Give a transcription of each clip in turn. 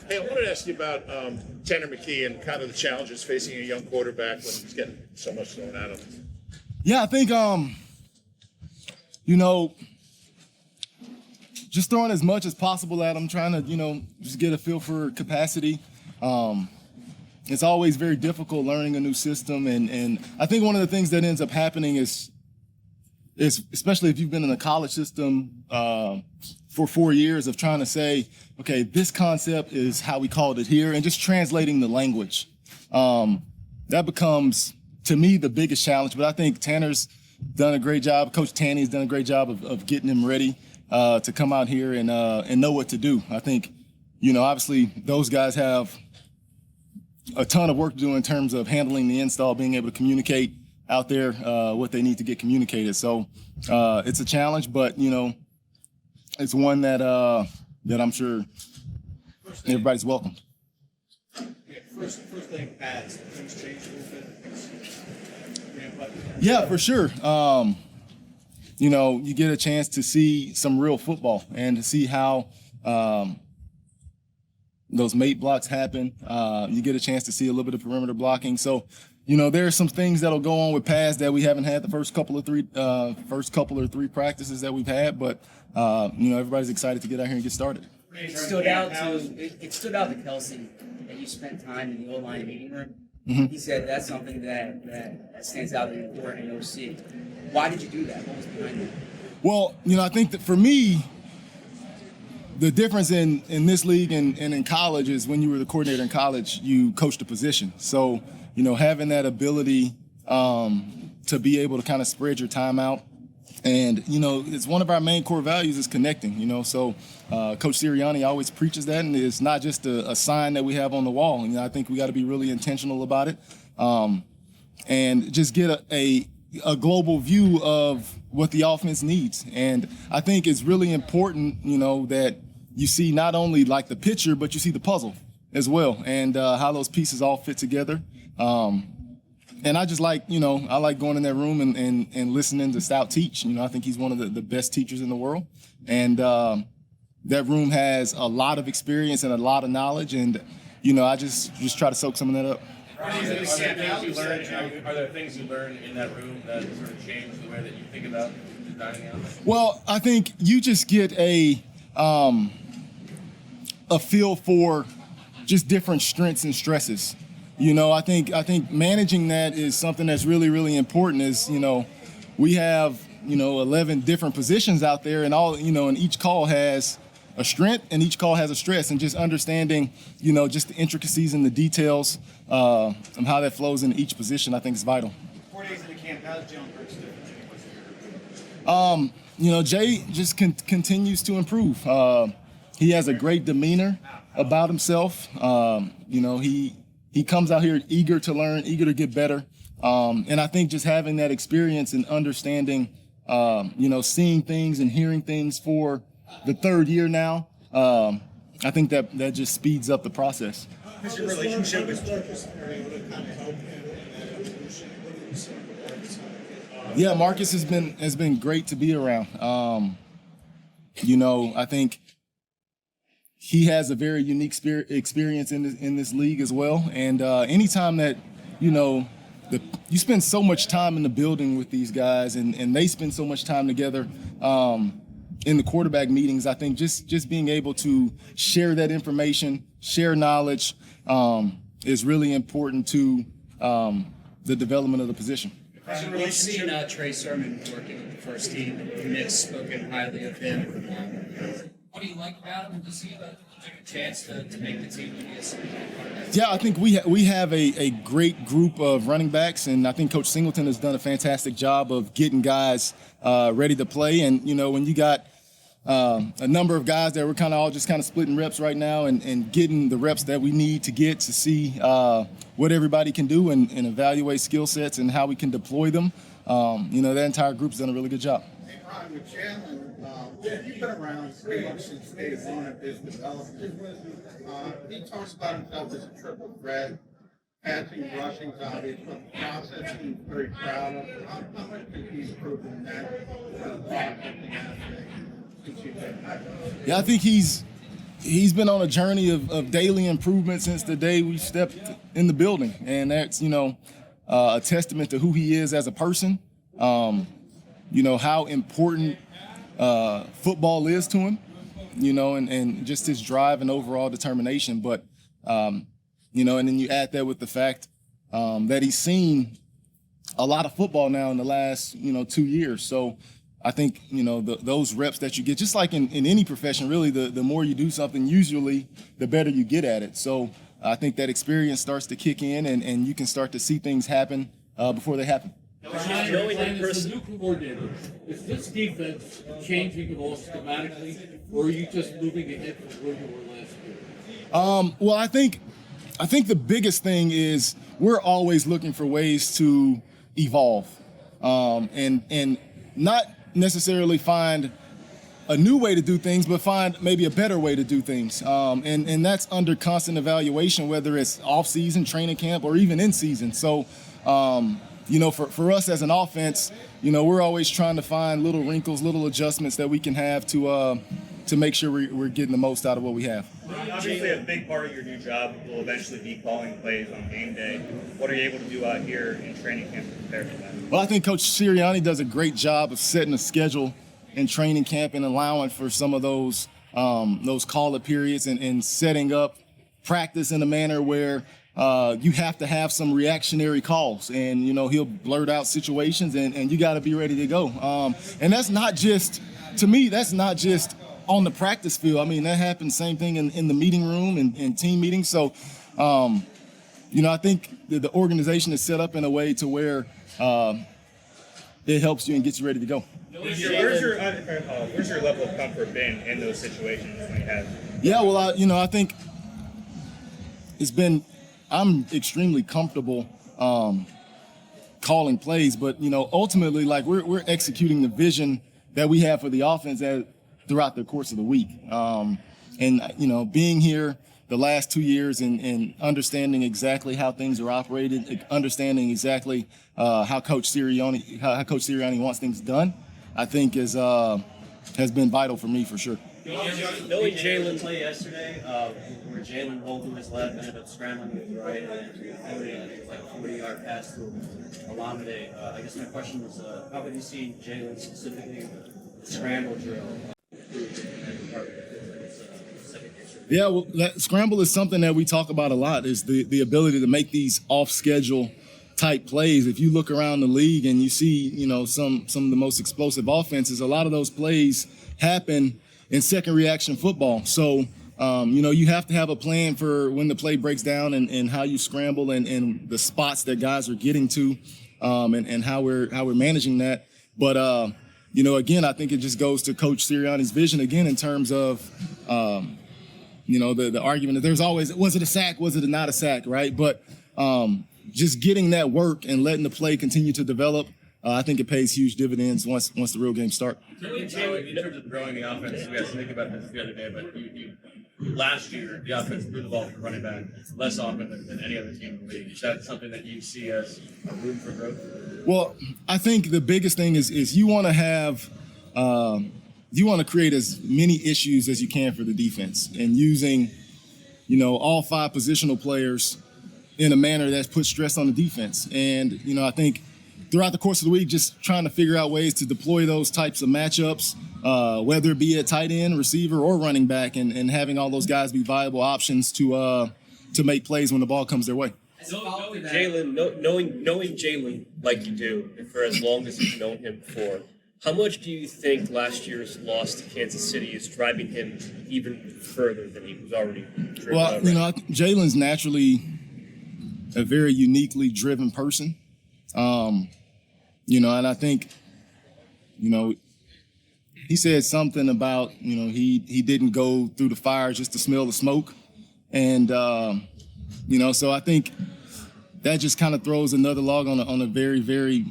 Hey, I wanted to ask you about Tanner McKee and kind of the challenges facing a young quarterback when he's getting so much thrown at him. Yeah, I think you know, just throwing as much as possible at him, trying to just get a feel for capacity. It's always very difficult learning a new system, and I think one of the things that ends up happening is especially if you've been in the college system for 4 years of trying to say, okay, this concept is how we called it here, and just translating the language. That becomes, to me, the biggest challenge. But I think Tanner's done a great job. Coach Tanny's done a great job of getting him ready to come out here and know what to do. I think, obviously those guys have a ton of work to do in terms of handling the install, being able to communicate out there what they need to get communicated. So it's a challenge, but it's one that I'm sure everybody's welcomed. First thing, pads. Things change a little bit. Yeah, for sure. You get a chance to see some real football and to see how those mate blocks happen. You get a chance to see a little bit of perimeter blocking. So, there are some things that'll go on with pads that we haven't had the first couple or three practices that we've had, but everybody's excited to get out here and get started. It stood out to Kelsey that you spent time in the O-line meeting room. Mm-hmm. He said that's something that stands out in the court and OC. Why did you do that? What was behind it? Well, I think that for me, the difference in this league and in college is when you were the coordinator in college, you coached a position. So, having that ability to be able to kind of spread your time out. And, it's one of our main core values is connecting, so Coach Sirianni always preaches that, and it's not just a sign that we have on the wall. I think we got to be really intentional about it and just get a global view of what the offense needs. And I think it's really important, that you see not only like the picture, but you see the puzzle as well, and how those pieces all fit together. And I just like, I like going in that room and listening to Stout teach. I think he's one of the best teachers in the world. And that room has a lot of experience and a lot of knowledge. And, I just try to soak some of that up. Are there things you learn in that room that sort of change the way that you think about designing out? Well, I think you just get a feel for just different strengths and stresses. I think managing that is something that's really, really important. Is we have 11 different positions out there, and and each call has a strength and each call has a stress, and just understanding just the intricacies and the details of how that flows in each position, I think is vital. 4 days in the camp, how's Jalen Hurts doing? Jay just continues to improve. He has a great demeanor about himself. He comes out here eager to learn, eager to get better. And I think just having that experience and understanding, seeing things and hearing things for the third year now, I think that just speeds up the process. What's your relationship with Yeah, Marcus has been great to be around. I think he has a very unique experience in this league as well. And anytime that, you spend so much time in the building with these guys and they spend so much time together in the quarterback meetings, I think just being able to share that information, share knowledge is really important to the development of the position. We've seen Trey Sermon working with the first team, and Nick's spoken highly of him. What do you like about him? Does he have a chance to make the team? Yeah, I think we have a great group of running backs, and I think Coach Singleton has done a fantastic job of getting guys ready to play. And, when you got a number of guys that we're kind of splitting reps right now and getting the reps that we need to get to see what everybody can do and evaluate skill sets and how we can deploy them. That entire group's done a really good job. Hey, Ron, with Jalen, you've been around pretty much since day one of his development. He talks about himself as a triple threat, passing, rushing, obvious, but the process he's very proud of. How much has he improved in that processing aspect since you've been back? Yeah, I think he's he's been on a journey of daily improvement since the day we stepped in the building, and that's a testament to who he is as a person. How important football is to him, and just his drive and overall determination. But and then you add that with the fact that he's seen a lot of football now in the last 2 years. So I think those reps that you get, just like in any profession, really, the more you do something, usually the better you get at it. So I think that experience starts to kick in, and you can start to see things happen before they happen. Knowing that person, new coordinator, is this defense changing at all schematically, or are you just moving ahead from where you were last year? Well, I think the biggest thing is we're always looking for ways to evolve, and not necessarily find a new way to do things, but find maybe a better way to do things. And that's under constant evaluation, whether it's off season, training camp, or even in season. So, for us as an offense, we're always trying to find little wrinkles, little adjustments that we can have to make sure we're getting the most out of what we have. Obviously, a big part of your new job will eventually be calling plays on game day. What are you able to do out here in training camp to prepare for that? Well, I think Coach Sirianni does a great job of setting a schedule in training camp and allowing for some of those call-up periods and setting up practice in a manner where you have to have some reactionary calls, and he'll blurt out situations, and you got to be ready to go. And that's not just, to me, that's not just on the practice field. I mean, that happens same thing in the meeting room and team meetings. So, I think the organization is set up in a way to where it helps you and gets you ready to go. Where's your level of comfort been in those situations when you have? Yeah, well, I think I'm extremely comfortable calling plays, but ultimately, like we're executing the vision that we have for the offense throughout the course of the week. And being here the last 2 years and understanding exactly how things are operated, understanding exactly how Coach Sirianni wants things done, I think has been vital for me for sure. Knowing Jalen play yesterday, where Jalen rolled through his left, ended up scrambling to his right, and like a 40-yard pass to Olamide. I guess my question was, how have you seen Jalen specifically in the scramble drill? Yeah, well, that scramble is something that we talk about a lot, is the ability to make these off-schedule type plays. If you look around the league and you see, some of the most explosive offenses, a lot of those plays happen in second reaction football. So, you have to have a plan for when the play breaks down and how you scramble and the spots that guys are getting to, and how we're managing that. But, again, I think it just goes to Coach Sirianni's vision again in terms of, the argument that there's always, was it a sack? Was it not a sack? Right. But just getting that work and letting the play continue to develop, I think it pays huge dividends once the real games start. In terms of growing the offense, we had to think about this the other day, but last year, the offense threw the ball for running back less often than any other team in the league. Is that something that you see as a room for growth? Well, I think the biggest thing is you want to have you want to create as many issues as you can for the defense, and using, all 5 positional players in a manner that's put stress on the defense. And, I think throughout the course of the week, just trying to figure out ways to deploy those types of matchups, whether it be a tight end, receiver, or running back, and having all those guys be viable options to make plays when the ball comes their way. Knowing Jalen like you do, and for as long as you've known him for, how much do you think last year's loss to Kansas City is driving him even further than he was already driven? Well, Jalen's naturally a very uniquely driven person. And I think, he said something about, he didn't go through the fire just to smell the smoke. And, so I think that just kind of throws another log on a very, very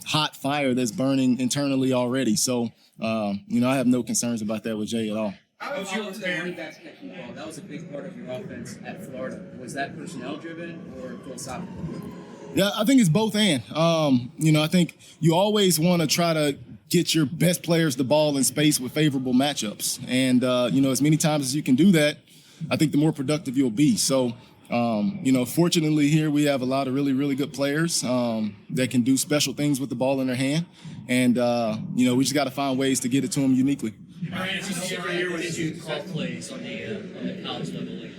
hot fire that's burning internally already. So, I have no concerns about that with Jay at all. Coach, you were the running backs catching the ball. That was a big part of your offense at Florida. Was that personnel driven or philosophical? Yeah, I think it's both and. I think you always want to try to get your best players the ball in space with favorable matchups. And, as many times as you can do that, I think the more productive you'll be. So, fortunately here we have a lot of really, really good players that can do special things with the ball in their hand. And, we just got to find ways to get it to them uniquely. Ryan, every year when you call plays on the college level, like,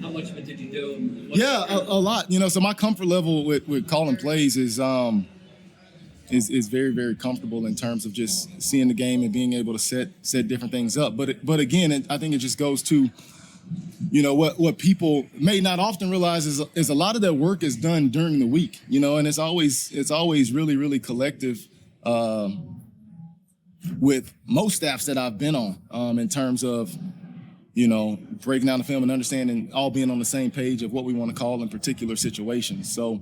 how much of it did you do? And A lot. So my comfort level with calling plays is very, very comfortable in terms of just seeing the game and being able to set different things up. But again, I think it just goes to, what people may not often realize is a lot of that work is done during the week, and it's always really, really collective with most staffs that I've been on in terms of, breaking down the film and understanding, all being on the same page of what we want to call in particular situations. So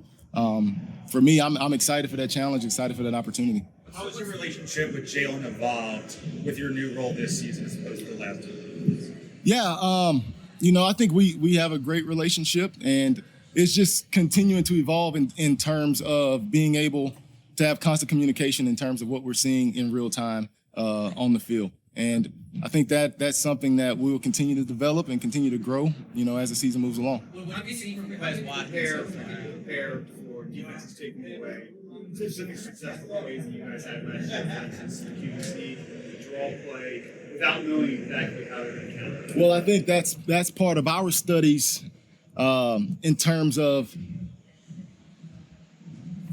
for me, I'm excited for that challenge, excited for that opportunity. How has your relationship with Jalen evolved with your new role this season as opposed to the last 2 years? Yeah, I think we have a great relationship, and it's just continuing to evolve in terms of being able to have constant communication in terms of what we're seeing in real time on the field. And I think that's something that we will continue to develop and continue to grow, as the season moves along. What have you seen from you guys prepare for defenses taking away specific successful plays that you guys had last year, for instance, the QC, the draw play, without knowing exactly how they're going to counter it? Well, I think that's part of our studies in terms of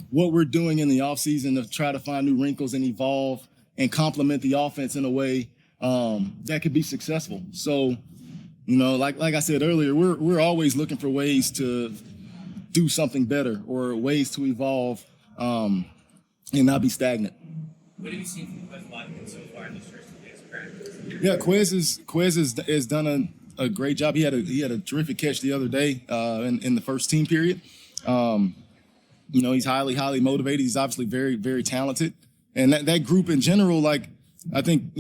what we're doing in the offseason to try to find new wrinkles and evolve and complement the offense in a way that could be successful. So, like I said earlier, we're always looking for ways to do something better or ways to evolve and not be stagnant. What have you seen from Quez Watkins so far in this first 2 days of practice? Yeah, Quez has done a great job. He had a terrific catch the other day in the first team period. He's highly, highly motivated. He's obviously very, very talented. And that group in general, I think,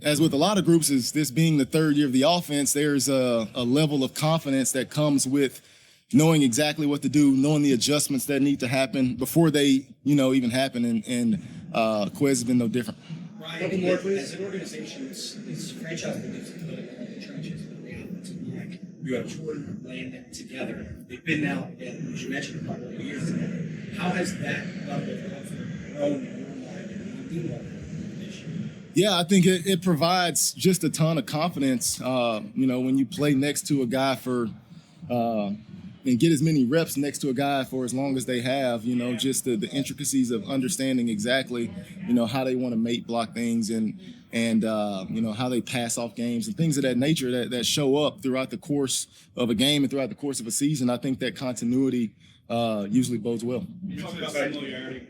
as with a lot of groups, is this being the third year of the offense, there's a level of confidence that comes with knowing exactly what to do, knowing the adjustments that need to happen before they, even happen. And Quez has been no different. Ryan, as an organization, this franchise believes in putting all the trenches in the offensive line. You have Jordan laying it together. They've been now, again, as you mentioned, a couple of years together. How has that level of confidence grown in your mind and in the this year? Yeah, I think it provides just a ton of confidence, when you play next to a guy for and get as many reps next to a guy for as long as they have, just the intricacies of understanding exactly, how they want to mate block things and how they pass off games and things of that nature that show up throughout the course of a game and throughout the course of a season. I think that continuity usually bodes well. You talk about familiarity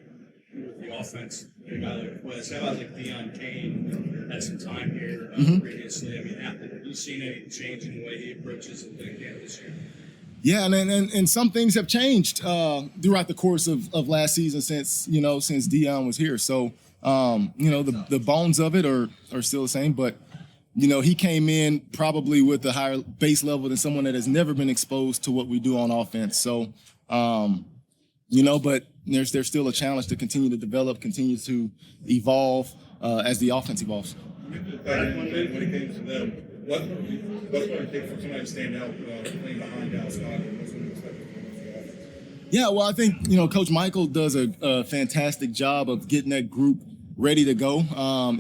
with the offense. A guy like Quez, how about Deion Kane had some time here previously? I mean, have you seen any change in the way he approaches the game this year? Yeah, and some things have changed throughout the course of last season since Deion was here. So the bones of it are still the same, but he came in probably with a higher base level than someone that has never been exposed to what we do on offense. So but there's still a challenge to continue to develop, continue to evolve as the offense evolves. When it came to them, what's going to take for somebody to stand out playing behind Dallas Goedert? What's going to expect from the offense? Yeah, well, I think Coach Michael does a fantastic job of getting that group ready to go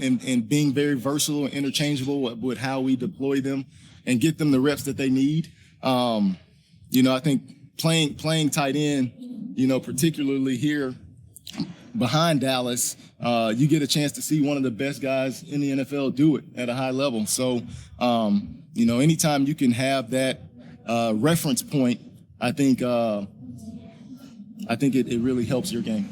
and being very versatile and interchangeable with how we deploy them and get them the reps that they need. I think playing tight end, particularly here behind Dallas, you get a chance to see one of the best guys in the NFL do it at a high level. So, anytime you can have that reference point, I think it really helps your game.